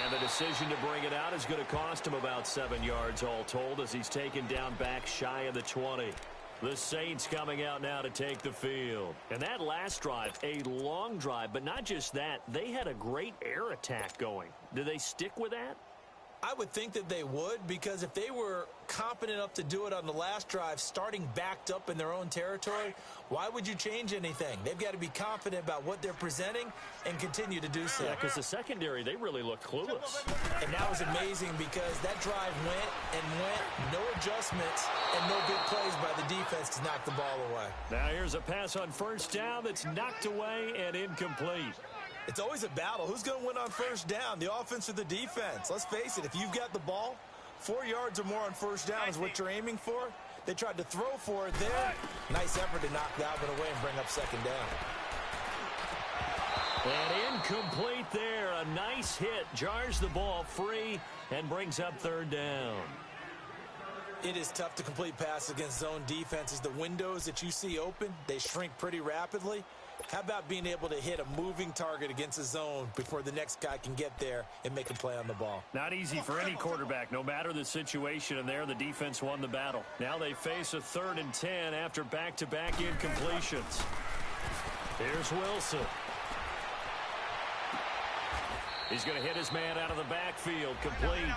And the decision to bring it out is going to cost him about 7 yards all told as he's taken down back shy of the 20. The Saints coming out now to take the field. And that last drive, a long drive, but not just that. They had a great air attack going. Do they stick with that? I would think that they would, because if they were competent enough to do it on the last drive, starting backed up in their own territory, why would you change anything? They've got to be confident about what they're presenting and continue to do so. Yeah, because the secondary, they really looked clueless. And that was amazing because that drive went and went, no adjustments, and no big plays by the defense to knock the ball away. Now here's a pass on first down that's knocked away and incomplete. It's always a battle. Who's going to win on first down, the offense or the defense? Let's face it, if you've got the ball, 4 yards or more on first down is what you're aiming for. They tried to throw for it there. Nice effort to knock that one away and bring up second down. And incomplete there. A nice hit. Jars the ball free and brings up third down. It is tough to complete passes against zone defenses. The windows that you see open, they shrink pretty rapidly. How about being able to hit a moving target against a zone before the next guy can get there and make a play on the ball? Not easy for any quarterback, no matter the situation. And there, the defense won the battle. Now they face a 3rd and 10 after back-to-back incompletions. Here's Wilson. He's going to hit his man out of the backfield. Complete.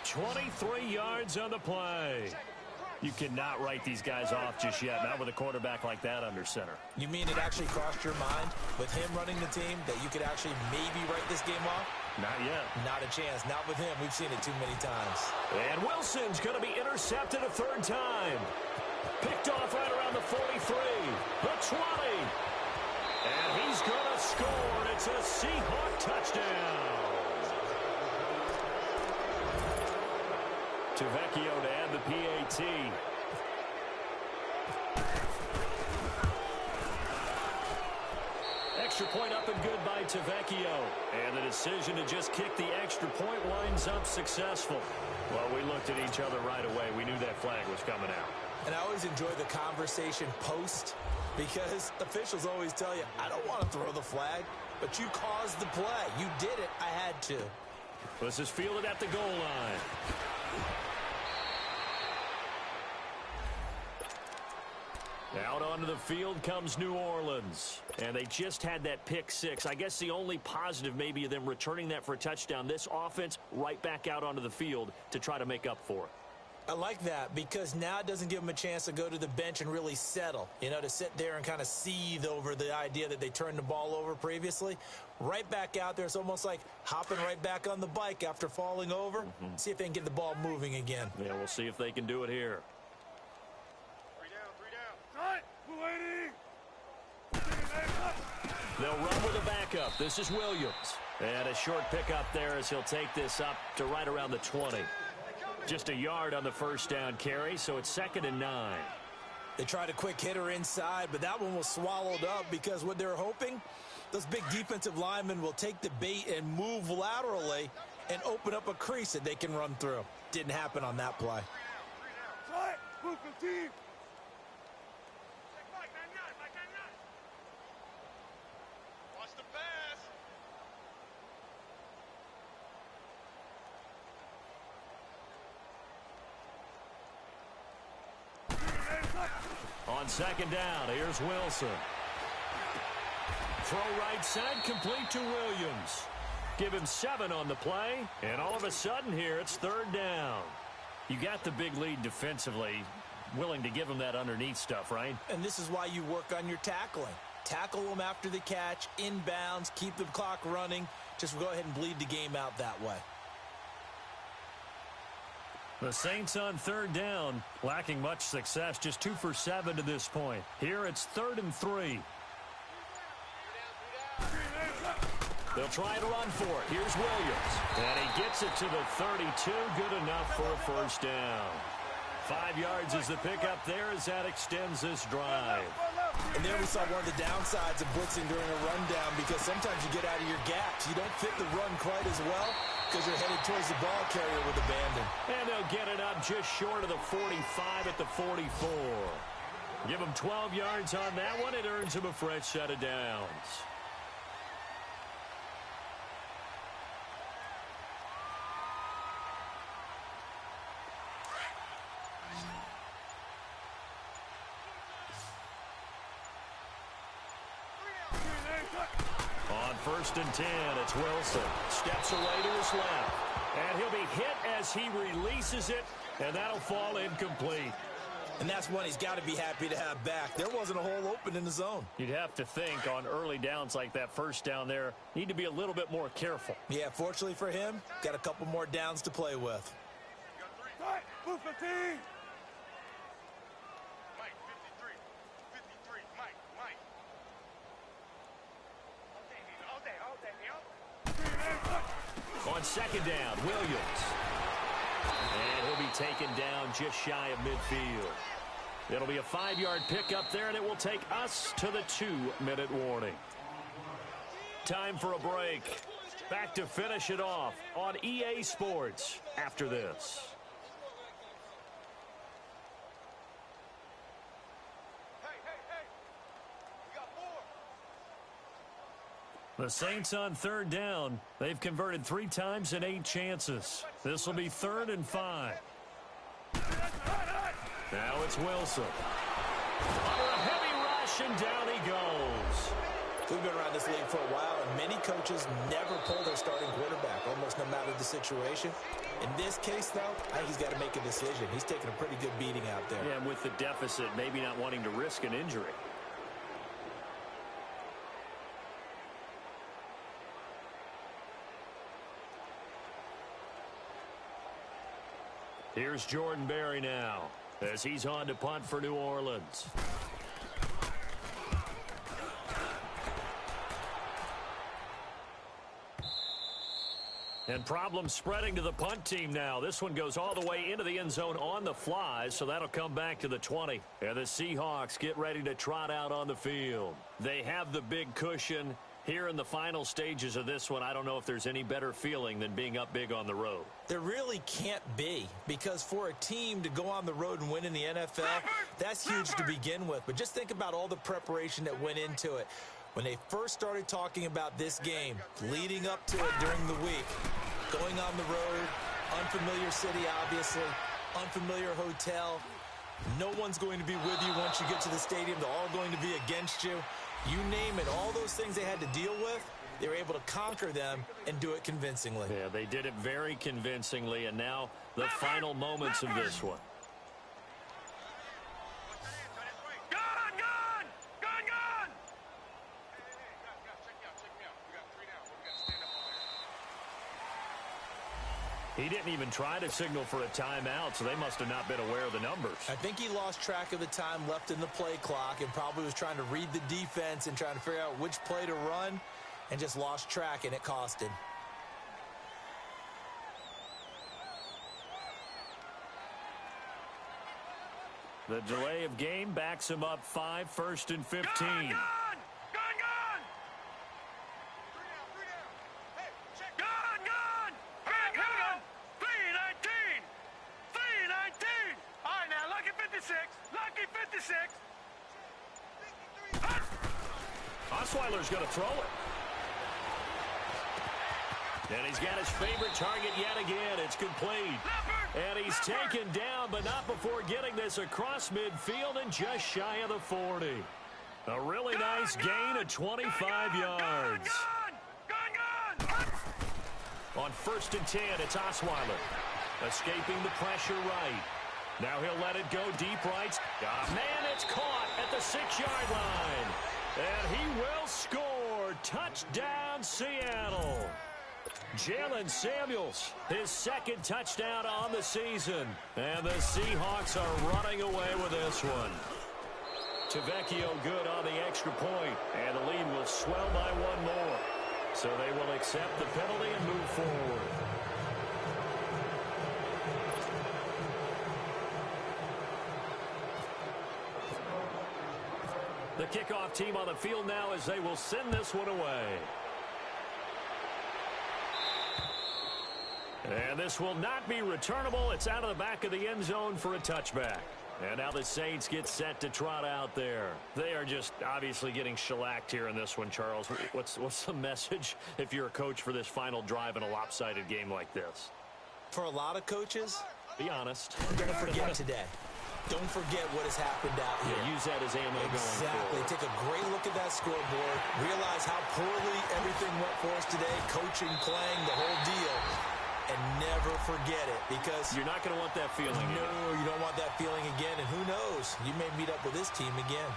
23 yards on the play. You cannot write these guys off just yet, not with a quarterback like that under center. You mean it actually crossed your mind with him running the team that you could actually maybe write this game off? Not yet. Not a chance. Not with him. We've seen it too many times. And Wilson's going to be intercepted a 3rd time. Picked off right around the 43, the 20. And he's going to score. It's a Seahawk touchdown. Tavecchio to add the PAT. Extra point up and good by Tavecchio. And the decision to just kick the extra point winds up successful. Well, we looked at each other right away. We knew that flag was coming out. And I always enjoy the conversation post because officials always tell you, I don't want to throw the flag, but you caused the play. You did it. I had to. This is fielded at the goal line. Out onto the field comes New Orleans. And they just had that pick six. I guess the only positive maybe of them returning that for a touchdown. This offense right back out onto the field to try to make up for it. I like that because now it doesn't give them a chance to go to the bench and really settle, you know, to sit there and kind of seethe over the idea that they turned the ball over previously. Right back out there, it's almost like hopping right back on the bike after falling over. See if they can get the ball moving again. Yeah, we'll see if they can do it here. 3 down. They'll run with a backup. This is Williams. And a short pickup there as he'll take this up to right around the 20. Just a yard on the first down carry, so it's 2nd and 9. They tried a quick hitter inside, but that one was swallowed up because what they're hoping, those big defensive linemen will take the bait and move laterally and open up a crease that they can run through. Didn't happen on that play. Watch the pass. On 2nd down, here's Wilson. Throw right side, complete to Williams. Give him 7 on the play, and all of a sudden here, it's 3rd down. You got the big lead defensively, willing to give him that underneath stuff, right? And this is why you work on your tackling. Tackle them after the catch, inbounds, keep the clock running. Just go ahead and bleed the game out that way. The Saints on 3rd down, lacking much success, just 2 for 7 to this point. Here it's 3rd and 3. They'll try to run for it. Here's Williams. And he gets it to the 32. Good enough for a first down. 5 yards is the pickup there as that extends this drive. And there we saw one of the downsides of blitzing during a rundown because sometimes you get out of your gaps. You don't fit the run quite as well because you're headed towards the ball carrier with abandon. And they'll get it up just short of the 45 at the 44. Give them 12 yards on that one. It earns them a fresh set of downs. On 1st and 10, it's Wilson. Steps away to his left. And he'll be hit as he releases it, and that'll fall incomplete. And that's one he's got to be happy to have back. There wasn't a hole open in the zone. You'd have to think on early downs like that first down there, need to be a little bit more careful. Yeah, fortunately for him, got a couple more downs to play with. Move 15. Mike, 53. 53. Mike. On 2nd down, Williams. And he'll be taken down just shy of midfield. It'll be a 5-yard pickup there, and it will take us to the 2-minute warning. Time for a break. Back to finish it off on EA Sports after this. The Saints on 3rd down. They've converted 3 times in 8 chances. This will be 3rd and 5. Now it's Wilson. Under a heavy rush, and down he goes. We've been around this league for a while, and many coaches never pull their starting quarterback, almost no matter the situation. In this case, though, I think he's got to make a decision. He's taking a pretty good beating out there. Yeah, and with the deficit, maybe not wanting to risk an injury. Here's Jordan Berry now, as he's on to punt for New Orleans. And problems spreading to the punt team now. This one goes all the way into the end zone on the fly, so that'll come back to the 20. And the Seahawks get ready to trot out on the field. They have the big cushion. Here in the final stages of this one, I don't know if there's any better feeling than being up big on the road. There really can't be, because for a team to go on the road and win in the NFL, that's huge to begin with. But just think about all the preparation that went into it. When they first started talking about this game, leading up to it during the week, going on the road, unfamiliar city, obviously, unfamiliar hotel. No one's going to be with you once you get to the stadium. They're all going to be against you. You name it, all those things they had to deal with, they were able to conquer them and do it convincingly. Yeah, they did it very convincingly, and now the final moments of this one. He didn't even try to signal for a timeout, so they must have not been aware of the numbers. I think he lost track of the time left in the play clock and probably was trying to read the defense and trying to figure out which play to run, and just lost track, and it cost him. The delay of game backs him up 5, 1st and 15. Osweiler's going to throw it. And he's got his favorite target yet again. It's complete. And he's taken down, but not before getting this across midfield and just shy of the 40. A really nice gain of 25 yards. On 1st and 10, it's Osweiler. Escaping the pressure right. Now he'll let it go deep right. Man, it's caught at the 6-yard line. And he will score. Touchdown, Seattle. Jalen Samuels, his 2nd touchdown on the season. And the Seahawks are running away with this one. Tavecchio good on the extra point, and the lead will swell by 1 more. So they will accept the penalty and move forward. The kickoff team on the field now as they will send this one away. And this will not be returnable. It's out of the back of the end zone for a touchback. And now the Saints get set to trot out there. They are just obviously getting shellacked here in this one, Charles. What's the message if you're a coach for this final drive in a lopsided game like this? For a lot of coaches, be honest. Don't forget today. Don't forget what has happened out here. Yeah, use that as ammo going Exactly. forward. Take a great look at that scoreboard. Realize how poorly everything went for us today. Coaching, playing, the whole deal. And never forget it, because you're not going to want that feeling again. No, you don't want that feeling again. And who knows? You may meet up with this team again.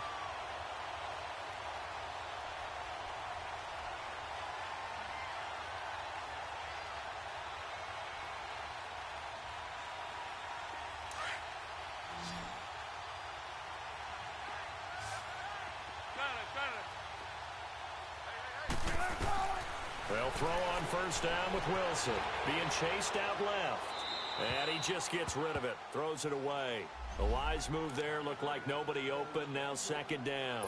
They'll throw on 1st down with Wilson. Being chased out left. And he just gets rid of it. Throws it away. A wise move there. Looked like nobody open. Now second down.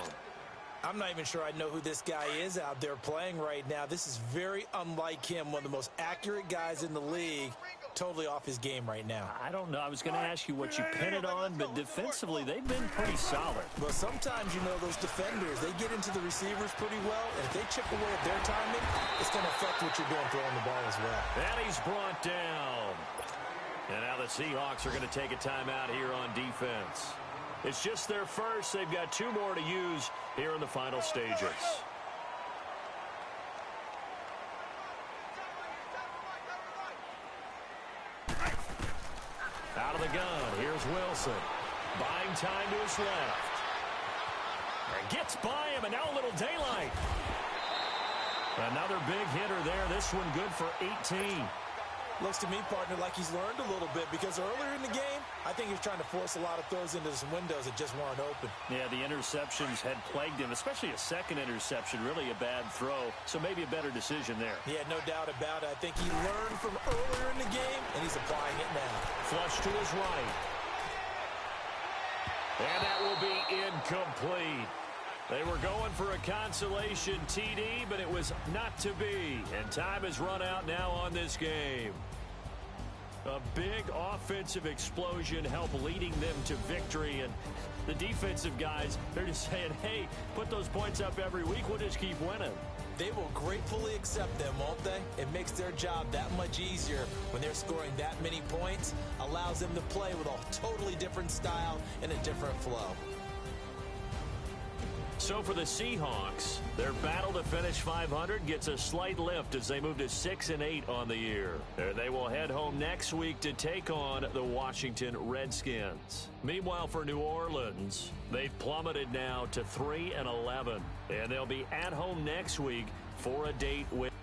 I'm not even sure I know who this guy is out there playing right now. This is very unlike him. One of the most accurate guys in the league. Totally off his game right now. I don't know. I was going to ask you what you pin it on, but defensively, they've been pretty solid. Well, sometimes, you know, those defenders, they get into the receivers pretty well, and if they chip away at their timing, it's going to affect what you're doing throwing the ball as well. And he's brought down. And now the Seahawks are going to take a timeout here on defense. It's just their first. They've got 2 more to use here in the final stages. Out of the gun, here's Wilson. Buying time to his left. And gets by him, and now a little daylight. Another big hitter there. This one good for 18. Looks to me, partner, like he's learned a little bit because earlier in the game, I think he's trying to force a lot of throws into some windows that just weren't open. Yeah, the interceptions had plagued him, especially a second interception, really a bad throw. So maybe a better decision there. Yeah, no doubt about it. I think he learned from earlier in the game, and he's applying it now. Flush to his right. And that will be incomplete. They were going for a consolation TD, but it was not to be. And time has run out now on this game. A big offensive explosion helped leading them to victory. And the defensive guys, they're just saying, hey, put those points up every week. We'll just keep winning. They will gratefully accept them, won't they? It makes their job that much easier when they're scoring that many points. Allows them to play with a totally different style and a different flow. So for the Seahawks, their battle to finish 500 gets a slight lift as they move to 6-8 on the year. They will head home next week to take on the Washington Redskins. Meanwhile, for New Orleans, they've plummeted now to 3-11, and they'll be at home next week for a date with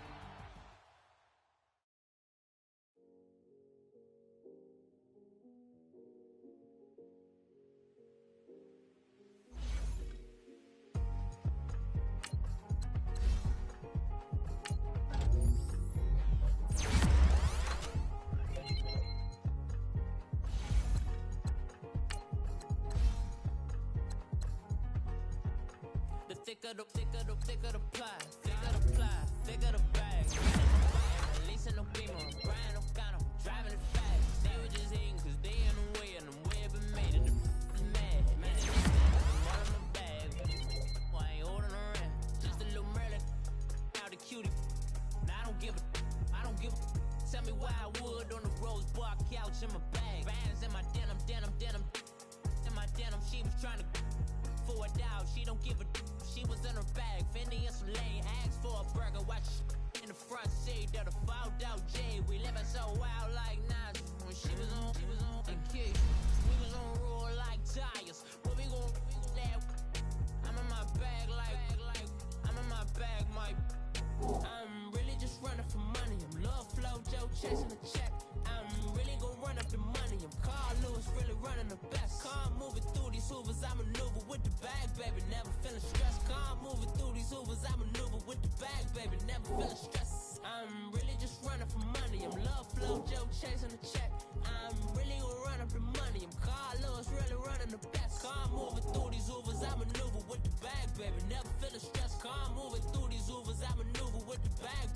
thicker the plot, thicker the bag. Lisa no beamer, Brian no kind of driving it fast. They were just hating cause they in the way and the way it been made and the mad. Man, I'm all in my bag. Well, I ain't holding around. Just a little Merlin, out the cutie. Now I don't give a. Tell me why I would on the rose bar couch in my bag. Bands in my denim. In my denim, she was trying to for it out. She don't give a. She was in her bag, Fendi and some lane. Asked for a burger, watch in the front seat. That a fouled out J. We living so wild like Nas. When she was on and kick. We was on roll like tires. What we gon' that? I'm in my bag like I'm in my bag, Mike. I'm really just running for money. I'm love flow, Joe chasing the check. I'm really gon' run up the money. I'm Carl Lewis, really running the best. Car moving through these hoovers, I maneuver with the bag, baby. Never feeling stressed. Car moving through these hoovers, I maneuver with the bag, baby. Never feeling stressed. I'm really just running for money. I'm love flow, Joe chasing the check. I'm really gon' run up the money. I'm Carl Lewis, really running the best. Car moving through these hoovers, I maneuver with the bag, baby. Never feeling stressed. Car moving through these hoovers, I maneuver with the bag,